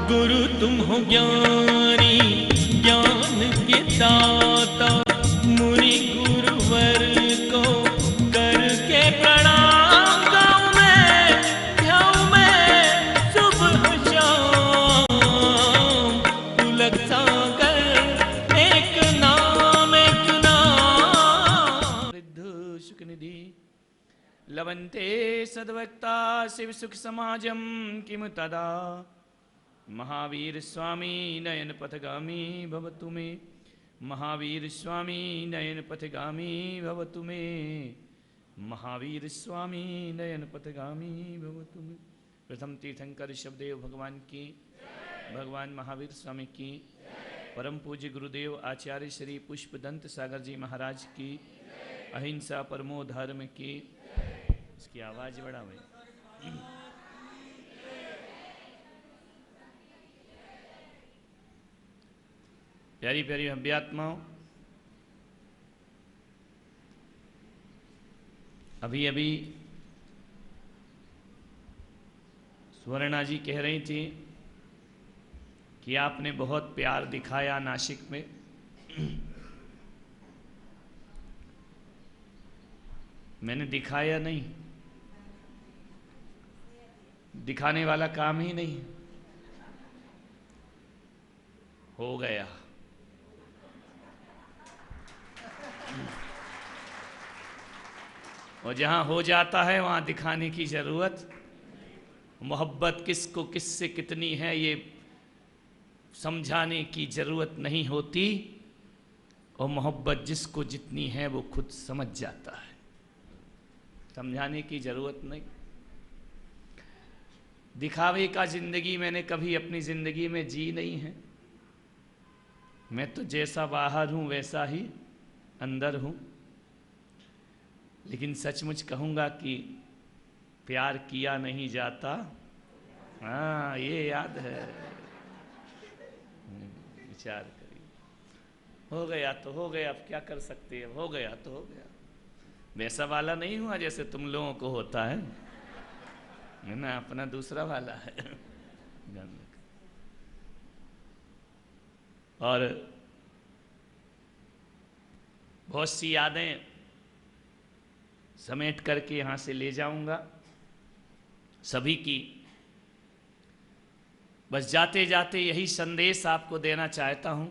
गुरु तुम हो ज्ञानी ज्ञान के दाता, मुनि गुरुवर को करके प्रणाम। गाऊं मैं ध्याऊं मैं सुबह शाम, पुलक सागर एक नाम रिद्धु सुख निधि। लवन्ते सद्वक्ता शिव सुख समाजम किम तदा, महावीर स्वामी नयन पथगामी भवतु मे, महावीर स्वामी नयन पथगामी भवतु मे, महावीर स्वामी नयन पथगामी भवतु मे। प्रथम तीर्थंकर ऋषभदेव भगवान की, भगवान महावीर स्वामी की, परम पूज्य गुरुदेव आचार्य श्री पुष्पदंत सागर जी महाराज की, अहिंसा परमो धर्म की। इसकी आवाज बढ़ावे। प्यारी प्यारी अभ्यात्माओं, अभी अभी स्वर्णा जी कह रही थी कि आपने बहुत प्यार दिखाया नासिक में। मैंने दिखाया नहीं, दिखाने वाला काम ही नहीं, हो गया। और जहां हो जाता है वहां दिखाने की जरूरत, मोहब्बत किसको किससे कितनी है ये समझाने की जरूरत नहीं होती, और मोहब्बत जिसको जितनी है वो खुद समझ जाता है, समझाने की जरूरत नहीं। दिखावे का जिंदगी मैंने कभी अपनी जिंदगी में जी नहीं है। मैं तो जैसा बाहर हूं वैसा ही अंदर हूं। लेकिन सचमुच कहूंगा कि प्यार किया नहीं जाता, हाँ ये याद है। विचार करिए, हो गया तो हो गया, अब क्या कर सकते हैं, हो गया तो हो गया। वैसा वाला नहीं हुआ जैसे तुम लोगों को होता है ना, अपना दूसरा वाला है। और बहुत सी यादें समेट करके यहाँ से ले जाऊंगा सभी की। बस जाते जाते यही संदेश आपको देना चाहता हूँ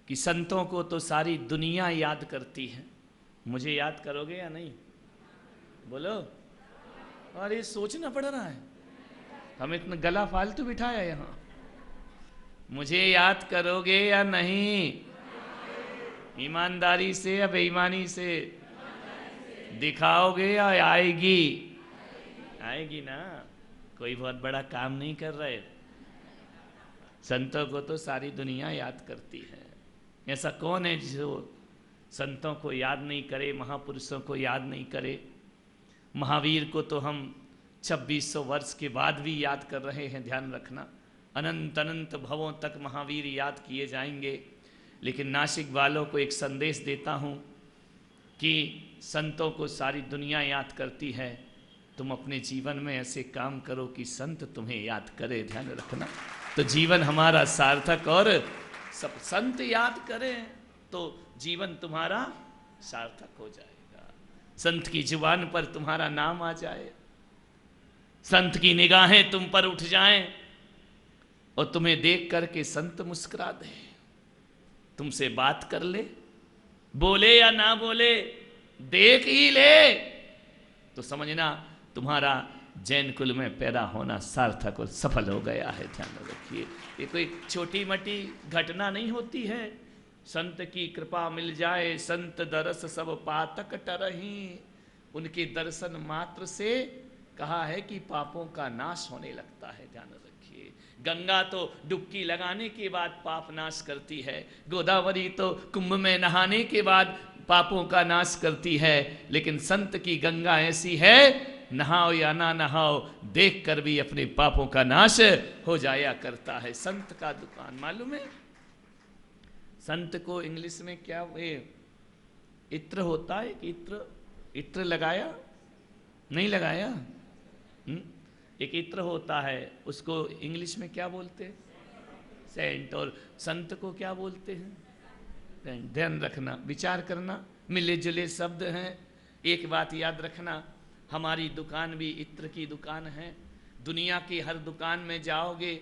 कि संतों को तो सारी दुनिया याद करती है। मुझे याद करोगे या नहीं, बोलो। और ये सोचना पड़ रहा है, हम इतना गला फालतू बिठाया यहाँ। मुझे याद करोगे या नहीं, ईमानदारी से या बेईमानी से, दिखाओगे या आएगी, आएगी ना। कोई बहुत बड़ा काम नहीं कर रहे, संतों को तो सारी दुनिया याद करती है। ऐसा कौन है जो संतों को याद नहीं करे, महापुरुषों को याद नहीं करे। महावीर को तो हम 2600 वर्ष के बाद भी याद कर रहे हैं, ध्यान रखना। अनंत अनंत भवों तक महावीर याद किए जाएंगे। लेकिन नासिक वालों को एक संदेश देता हूँ कि संतों को सारी दुनिया याद करती है। तुम अपने जीवन में ऐसे काम करो कि संत तुम्हें याद करे, ध्यान रखना। तो जीवन हमारा सार्थक, और सब संत याद करें तो जीवन तुम्हारा सार्थक हो जाएगा। संत की जुबान पर तुम्हारा नाम आ जाए, संत की निगाहें तुम पर उठ जाएं और तुम्हें देख करके संत मुस्कुरा दे, तुमसे बात कर ले, बोले या ना बोले, देख ही ले, तो समझना तुम्हारा जैन कुल में पैदा होना सार्थक और सफल हो गया है। ध्यान रखिए, ये कोई छोटी मोटी घटना नहीं होती है। संत की कृपा मिल जाए, संत दरस सब पातक टरहीं। उनके दर्शन मात्र से कहा है कि पापों का नाश होने लगता है। ध्यान रखिए, गंगा तो डुबकी लगाने के बाद पाप नाश करती है, गोदावरी तो कुंभ में नहाने के बाद पापों का नाश करती है। लेकिन संत की गंगा ऐसी है, नहाओ या ना नहाओ, देख कर भी अपने पापों का नाश हो जाया करता है। संत का दुकान मालूम है, संत को इंग्लिश में क्या इत्र होता है कि इत्र लगाया नहीं लगाया, एक इत्र होता है, उसको इंग्लिश में क्या बोलते हैं? सेंट। और संत को क्या बोलते हैं? सेंट। ध्यान रखना, विचार करना, मिले जुले शब्द हैं। एक बात याद रखना, हमारी दुकान भी इत्र की दुकान है। दुनिया की हर दुकान में जाओगे,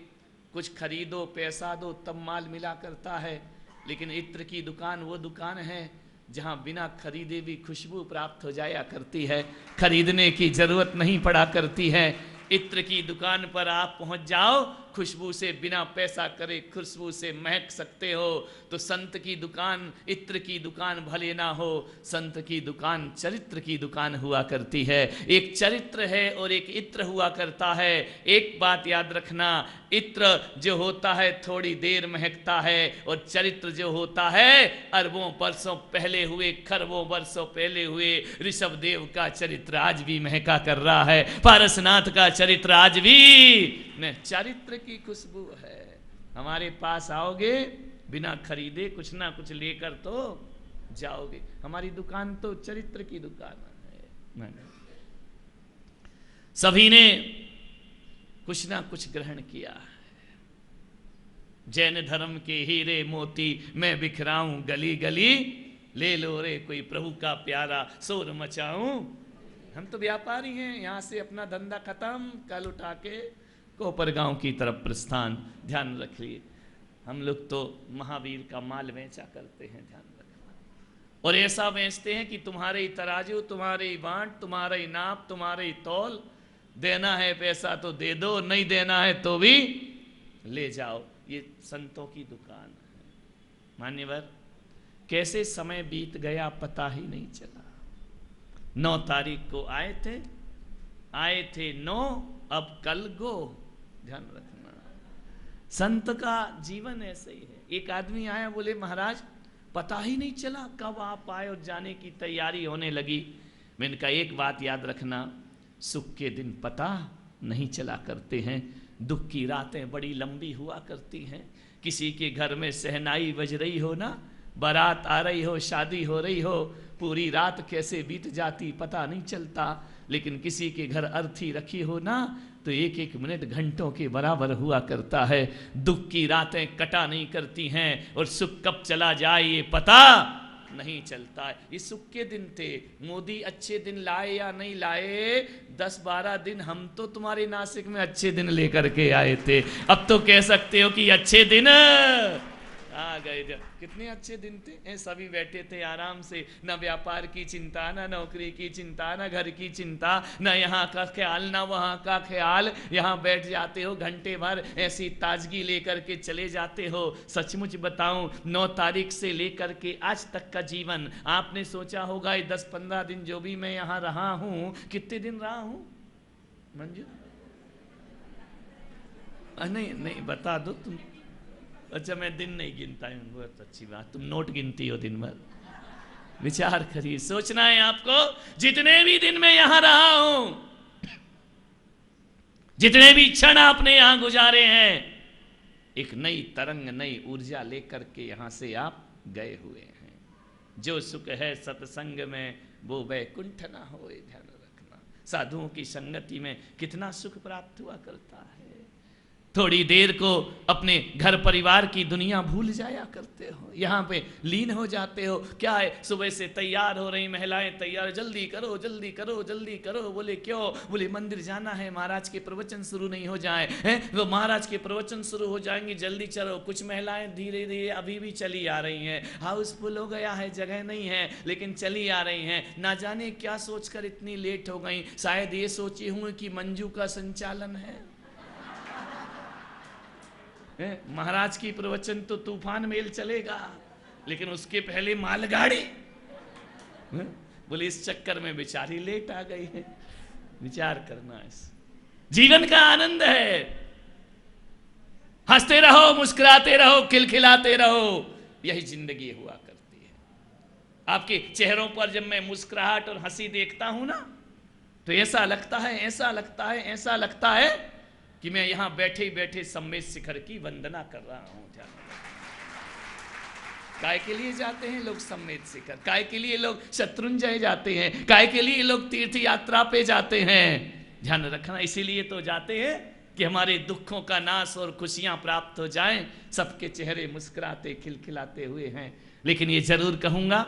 कुछ खरीदो, पैसा दो, तब माल मिला करता है। लेकिन इत्र की दुकान वो दुकान है जहाँ बिना खरीदे भी खुशबू प्राप्त हो जाया करती है, खरीदने की जरूरत नहीं पड़ा करती है। इत्र की दुकान पर आप पहुंच जाओ, खुशबू से बिना पैसा करे खुशबू से महक सकते हो। तो संत की दुकान इत्र की दुकान भले ना हो, संत की दुकान चरित्र की दुकान हुआ करती है। एक चरित्र है और एक इत्र हुआ करता है। एक बात याद रखना, इत्र जो होता है थोड़ी देर महकता है, और चरित्र जो होता है अरबों वर्षों पहले हुए, खरबों वर्षों पहले हुए। ऋषभ देव का चरित्र आज भी महका कर रहा है, पारसनाथ का चरित्र आज भी चरित्र की खुशबू है। हमारे पास आओगे, बिना खरीदे कुछ ना कुछ लेकर तो जाओगे। हमारी दुकान तो चरित्र की दुकान है। सभी ने कुछ ना कुछ ग्रहण किया है। जैन धर्म के हीरे मोती मैं बिखराऊं गली गली, ले लो रे कोई प्रभु का प्यारा शोर मचाऊं। हम तो व्यापारी हैं, यहाँ से अपना धंधा खत्म, कल उठा के कोपर गांव की तरफ प्रस्थान। ध्यान रखिए, हम लोग तो महावीर का माल बेचा करते हैं, ध्यान रखना। और ऐसा बेचते हैं कि तुम्हारे ही तराजू, तुम्हारे ही बांट, तुम्हारे ही नाप, तुम्हारे ही तौल। देना है पैसा तो दे दो, नहीं देना है तो भी ले जाओ। ये संतों की दुकान है। मान्यवर, कैसे समय बीत गया पता ही नहीं चला। 9 तारीख को आए थे 9, अब कल गो। ध्यान रखना, संत का जीवन ऐसे ही है। एक आदमी आया, बोले महाराज पता ही नहीं चला कब आप आए और जाने की तैयारी होने लगी। मैंने कहा एक बात याद रखना, सुख के दिन पता नहीं चला करते हैं, दुख की रातें बड़ी लंबी हुआ करती हैं। किसी के घर में सहनाई बज रही हो ना, बारात आ रही हो, शादी हो रही हो, पूरी रात कैसे बीत जाती पता नहीं चलता। लेकिन किसी के घर अर्थी रखी हो ना, तो एक एक मिनट घंटों के बराबर हुआ करता है। दुख की रातें कटा नहीं करती हैं, और सुख कब चला जाए ये पता नहीं चलता है। ये सुख के दिन थे। मोदी अच्छे दिन लाए या नहीं लाए, 10-12 दिन हम तो तुम्हारे नासिक में अच्छे दिन लेकर के आए थे। अब तो कह सकते हो कि अच्छे दिन आ गए। कितने अच्छे दिन थे, सभी बैठे थे आराम से, ना व्यापार की चिंता, ना नौकरी की चिंता, ना घर की चिंता, ना यहाँ का ख्याल ना वहाँ का ख्याल। यहाँ बैठ जाते हो घंटे भर, ऐसी ताजगी लेकर के चले जाते हो। सचमुच बताऊं, 9 तारीख से लेकर के आज तक का जीवन आपने सोचा होगा, ये 10-15 दिन जो भी मैं यहाँ रहा हूँ, कितने दिन रहा हूँ मंजू? नहीं बता दो तुम। अच्छा, मैं दिन नहीं गिनता हूँ, बहुत अच्छी बात, तुम नोट गिनती हो दिन भर। विचार करिए, सोचना है आपको, जितने भी दिन मैं यहां रहा हूं, जितने भी क्षण आपने यहां गुजारे हैं, एक नई तरंग, नई ऊर्जा लेकर के यहां से आप गए हुए हैं। जो सुख है सत्संग में वो वैकुंठ ना होए। ध्यान रखना, साधुओं की संगति में कितना सुख प्राप्त हुआ करता है। थोड़ी देर को अपने घर परिवार की दुनिया भूल जाया करते हो, यहाँ पे लीन हो जाते हो। क्या है, सुबह से तैयार हो रही महिलाएं, तैयार, जल्दी करो जल्दी करो जल्दी करो। बोले क्यों? बोले मंदिर जाना है, महाराज के प्रवचन शुरू नहीं हो जाए हैं। वो महाराज के प्रवचन शुरू हो जाएंगे, जल्दी चलो। कुछ महिलाएं धीरे धीरे अभी भी चली आ रही हैं, हाउसफुल हो गया है, जगह नहीं है, लेकिन चली आ रही हैं। ना जाने क्या सोचकर इतनी लेट हो गई, शायद ये सोची हूँ कि मंजू का संचालन है। महाराज की प्रवचन तो तूफान मेल चलेगा, लेकिन उसके पहले मालगाड़ी। बोले इस चक्कर में बेचारी लेट आ गई है। विचार करना, इस जीवन का आनंद है। हंसते रहो, मुस्कुराते रहो, खिलखिलाते रहो, यही जिंदगी हुआ करती है। आपके चेहरों पर जब मैं मुस्कुराहट और हंसी देखता हूं ना, तो ऐसा लगता है, ऐसा लगता है, ऐसा लगता है कि मैं यहां बैठे ही बैठे सम्मेद शिखर की वंदना कर रहा हूं। काय के लिए जाते हैं लोग सम्मेद शिखर? काय के लिए लोग शत्रुंजय जाते हैं? काय के लिए लोग तीर्थ यात्रा पे जाते हैं? ध्यान रखना, इसीलिए तो जाते हैं कि हमारे दुखों का नाश और खुशियां प्राप्त हो जाएं, सबके चेहरे मुस्कुराते खिलखिलाते हुए हैं। लेकिन ये जरूर कहूँगा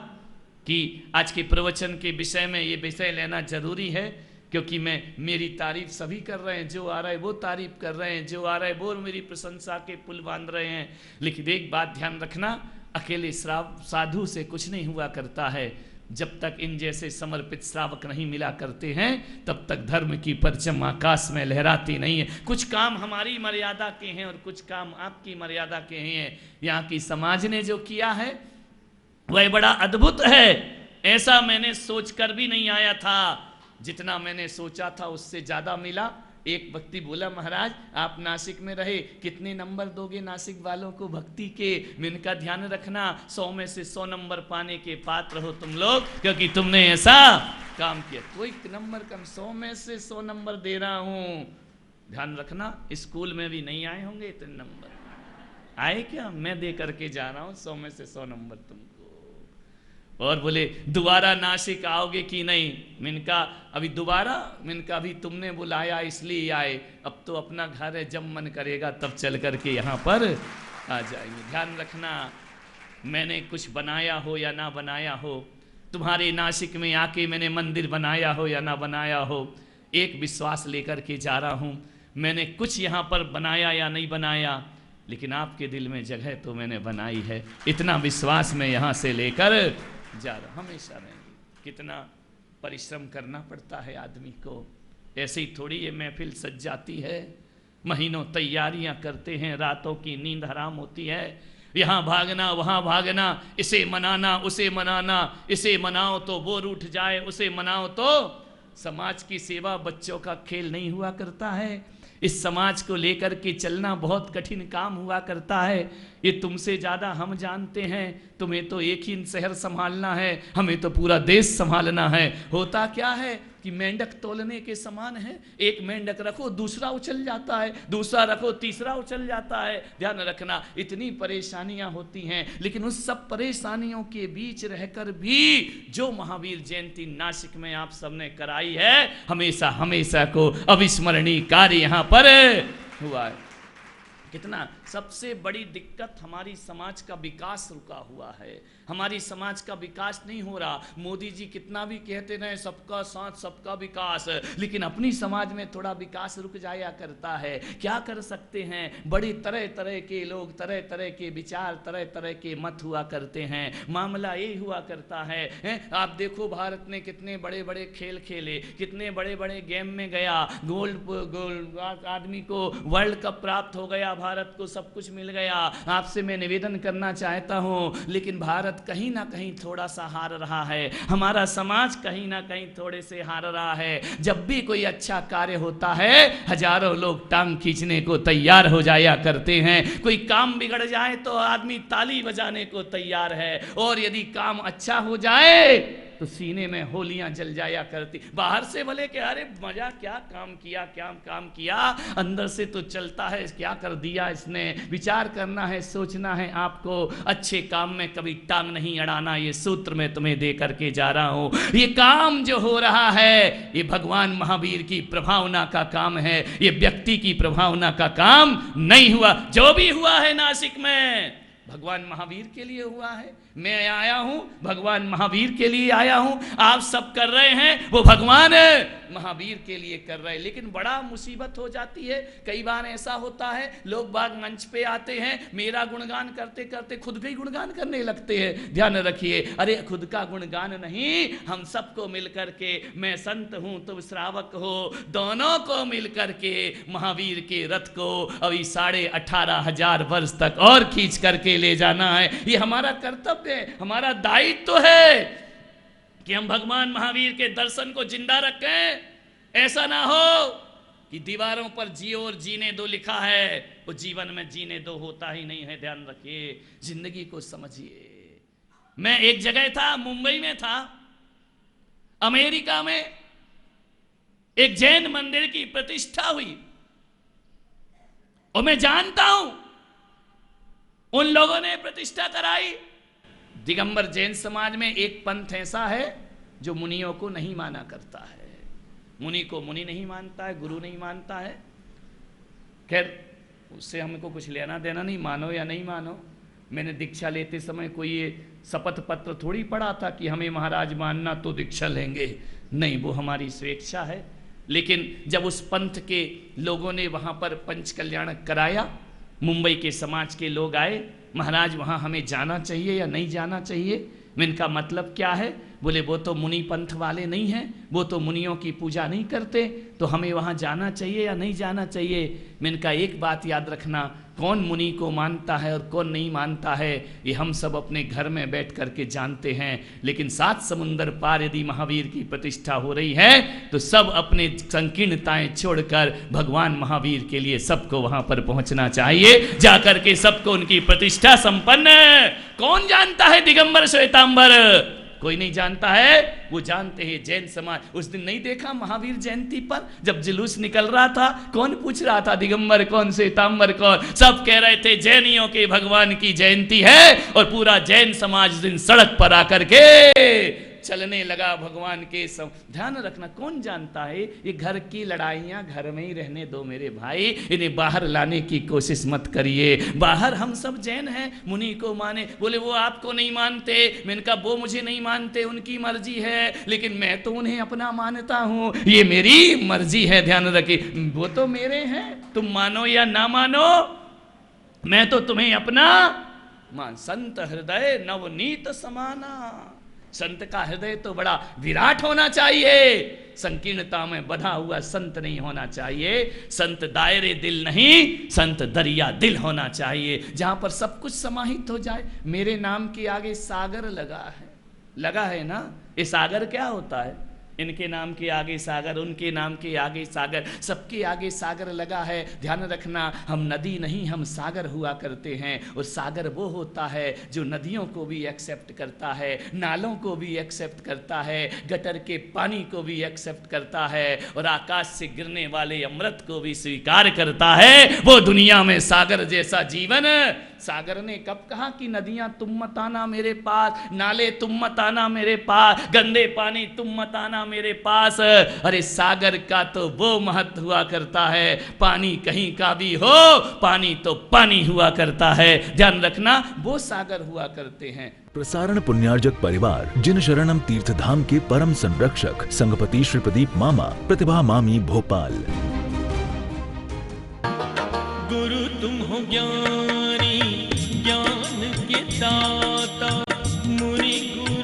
कि आज के प्रवचन के विषय में ये विषय लेना जरूरी है, क्योंकि मेरी तारीफ सभी कर रहे हैं, जो आ रहा है वो तारीफ कर रहे हैं, जो आ रहा है वो मेरी प्रशंसा के पुल बांध रहे हैं। लेकिन एक बात ध्यान रखना, अकेले साधु से कुछ नहीं हुआ करता है। जब तक इन जैसे समर्पित श्रावक नहीं मिला करते हैं तब तक धर्म की परचम आकाश में लहराती नहीं है। कुछ काम हमारी मर्यादा के हैं और कुछ काम आपकी मर्यादा के हैं। यहाँ की समाज ने जो किया है वह बड़ा अद्भुत है। ऐसा मैंने सोचकर भी नहीं आया था, जितना मैंने सोचा था उससे ज्यादा मिला। एक व्यक्ति बोला, महाराज आप नासिक में रहे, कितने नंबर दोगे नासिक वालों को भक्ति के? मैंने कहा ध्यान रखना, 100 में से 100 नंबर पाने के पात्र हो तुम लोग, क्योंकि तुमने ऐसा काम किया। कोई नंबर कम, 100 में से 100 नंबर दे रहा हूं। ध्यान रखना, स्कूल में भी नहीं आए होंगे इतने नंबर, आए क्या? मैं दे करके जा रहा हूं 100 में से 100 नंबर तुमको। और बोले दोबारा नासिक आओगे कि नहीं? मैंने कहा अभी दोबारा? मैंने कहा अभी तुमने बुलाया इसलिए आए, अब तो अपना घर है, जब मन करेगा तब चल करके यहाँ पर आ जाएंगे। ध्यान रखना, मैंने कुछ बनाया हो या ना बनाया हो, तुम्हारे नासिक में आके मैंने मंदिर बनाया हो या ना बनाया हो, एक विश्वास लेकर के जा रहा हूँ। मैंने कुछ यहाँ पर बनाया या नहीं बनाया, लेकिन आपके दिल में जगह तो मैंने बनाई है। इतना विश्वास में यहाँ से लेकर जा रहा, हमेशा रहेंगे। कितना परिश्रम करना पड़ता है आदमी को, ऐसे ही थोड़ी ये महफिल सज जाती है। महीनों तैयारियां करते हैं, रातों की नींद हराम होती है, यहाँ भागना वहाँ भागना, इसे मनाना उसे मनाना, इसे मनाओ तो वो रूठ जाए, उसे मनाओ तो। समाज की सेवा बच्चों का खेल नहीं हुआ करता है। इस समाज को लेकर के चलना बहुत कठिन काम हुआ करता है। ये तुमसे ज़्यादा हम जानते हैं। तुम्हें तो एक ही शहर संभालना है, हमें तो पूरा देश संभालना है। होता क्या है कि मेंढक तोलने के समान है। एक मेंढक रखो दूसरा उछल जाता है, दूसरा रखो तीसरा उछल जाता है। ध्यान रखना, इतनी परेशानियां होती हैं, लेकिन उस सब परेशानियों के बीच रहकर भी जो महावीर जयंती नासिक में आप सबने कराई है, हमेशा हमेशा को अविस्मरणीय कार्य यहाँ पर हुआ है। कितना सबसे बड़ी दिक्कत, हमारी समाज का विकास रुका हुआ है। हमारी समाज का विकास नहीं हो रहा। मोदी जी कितना भी कहते रहे सबका साथ सबका विकास, लेकिन अपनी समाज में थोड़ा विकास रुक जाया करता है। क्या कर सकते हैं, बड़ी तरह तरह के लोग, तरह तरह के विचार, तरह तरह के मत हुआ करते हैं। मामला यही हुआ करता है। आप देखो भारत ने कितने बड़े बड़े खेल खेले, कितने बड़े बड़े गेम में गया, गोल्ड आदमी को वर्ल्ड कप प्राप्त हो गया, भारत को सब कुछ मिल गया। आपसे मैं निवेदन करना चाहता हूं, लेकिन भारत कहीं ना कहीं थोड़ा सा हार रहा है। हमारा समाज कहीं ना कहीं थोड़े से हार रहा है। जब भी कोई अच्छा कार्य होता है, हजारों लोग टांग खींचने को तैयार हो जाया करते हैं। कोई काम बिगड़ जाए तो आदमी ताली बजाने को तैयार है, और यदि काम अच्छा हो जाए तो सीने में होलियां जल जाया करती। बाहर से भले कि अरे मजा, क्या काम किया, क्या काम किया, अंदर से तो चलता है क्या कर दिया इसने। विचार करना है, सोचना है आपको। अच्छे काम में कभी टांग नहीं अड़ाना, ये सूत्र मैं तुम्हें दे करके जा रहा हूं। ये काम जो हो रहा है, ये भगवान महावीर की प्रभावना का काम है, ये व्यक्ति की प्रभावना का काम नहीं हुआ। जो भी हुआ है नासिक में भगवान महावीर के लिए हुआ है। मैं आया हूं भगवान महावीर के लिए आया हूं। आप सब कर रहे हैं वो भगवान महावीर के लिए कर रहे हैं। लेकिन बड़ा मुसीबत हो जाती है। कई बार ऐसा होता है, लोग बाग मंच पे आते हैं, मेरा गुणगान करते करते खुद का ही गुणगान करने लगते हैं। ध्यान रखिए, अरे खुद का गुणगान नहीं, हम सबको मिलकर के, मैं संत हूं तुम श्रावक हो, दोनों को मिलकर के महावीर के रथ को अभी 18,500 वर्ष तक और खींच करके ले जाना है। ये हमारा कर्तव्य है, हमारा दायित्व है कि हम भगवान महावीर के दर्शन को जिंदा रखें। ऐसा ना हो कि दीवारों पर जियो और जीने दो लिखा है, वो जीवन में जीने दो होता ही नहीं है। ध्यान रखिए, जिंदगी को समझिए। मैं एक जगह था, मुंबई में था, अमेरिका में एक जैन मंदिर की प्रतिष्ठा हुई, और मैं जानता हूं उन लोगों ने प्रतिष्ठा कराई। दिगंबर जैन समाज में एक पंथ ऐसा है जो मुनियों को नहीं माना करता है। मुनि को मुनि नहीं मानता है, गुरु नहीं मानता है। खैर उससे हमको कुछ लेना देना नहीं, मानो या नहीं मानो। मैंने दीक्षा लेते समय कोई ये शपथ पत्र थोड़ी पढ़ा था कि हमें महाराज मानना तो दीक्षा लेंगे, नहीं, वो हमारी स्वेच्छा है। लेकिन जब उस पंथ के लोगों ने वहाँ पर पंच कल्याण कराया, मुंबई के समाज के लोग आए, महाराज वहाँ हमें जाना चाहिए या नहीं जाना चाहिए। इनका मतलब क्या है? बोले वो तो मुनि पंथ वाले नहीं हैं, वो तो मुनियों की पूजा नहीं करते, तो हमें वहाँ जाना चाहिए या नहीं जाना चाहिए। इनका एक बात याद रखना, कौन मुनि को मानता है और कौन नहीं मानता है ये हम सब अपने घर में बैठ करके जानते हैं। लेकिन 7 समुंदर पार यदि महावीर की प्रतिष्ठा हो रही है तो सब अपने संकीर्णताएं छोड़कर भगवान महावीर के लिए सबको वहां पर पहुंचना चाहिए, जाकर के सबको उनकी प्रतिष्ठा संपन्न। कौन जानता है दिगंबर श्वेतांबर? कोई नहीं जानता है। वो जानते हैं जैन समाज। उस दिन नहीं देखा महावीर जयंती पर जब जुलूस निकल रहा था, कौन पूछ रहा था दिगंबर कौन, श्वेतांबर कौन? सब कह रहे थे जैनियों के भगवान की जयंती है, और पूरा जैन समाज दिन सड़क पर आकर के चलने लगा भगवान के सब। ध्यान रखना, कौन जानता है ये घर की लड़ाइयां घर में ही रहने दो मेरे भाई, इन्हें बाहर लाने की कोशिश मत करिए। बाहर हम सब जैन हैं, मुनि को माने। बोले वो आपको नहीं मानते, मैंने कहा वो मुझे नहीं मानते, उनकी मर्जी है, लेकिन मैं तो उन्हें अपना मानता हूं, ये मेरी मर्जी है। ध्यान रखिए, वो तो मेरे हैं, तुम मानो या ना मानो, मैं तो तुम्हें अपना मान। संत हृदय नवनीत समाना। संत का हृदय तो बड़ा विराट होना चाहिए, संकीर्णता में बधा हुआ संत नहीं होना चाहिए। संत दायरे दिल नहीं, संत दरिया दिल होना चाहिए, जहां पर सब कुछ समाहित हो जाए। मेरे नाम के आगे सागर लगा है ना। ये सागर क्या होता है? इनके नाम के आगे सागर, उनके नाम के आगे सागर, सबके आगे सागर लगा है। ध्यान रखना, हम नदी नहीं, हम सागर हुआ करते हैं। और सागर वो होता है जो नदियों को भी एक्सेप्ट करता है, नालों को भी एक्सेप्ट करता है, गटर के पानी को भी एक्सेप्ट करता है, और आकाश से गिरने वाले अमृत को भी स्वीकार करता है। वो दुनिया में सागर जैसा जीवन। सागर ने कब कहा कि नदियां तुम मत आना मेरे पास, नाले तुम मत आना मेरे पास, गंदे पानी तुम मत आना मेरे पास? अरे सागर का तो वो महत्व हुआ करता है, पानी कहीं का भी हो, पानी तो पानी हुआ करता है। ध्यान रखना, वो सागर हुआ करते हैं। प्रसारण पुण्यार्जक परिवार जिन शरणम तीर्थ धाम के परम संरक्षक संघपति श्री प्रदीप मामा, प्रतिभा मामी, भोपाल। गुरु तुम हो ज्ञानी, ज्ञान के दाता, मुनि गुरु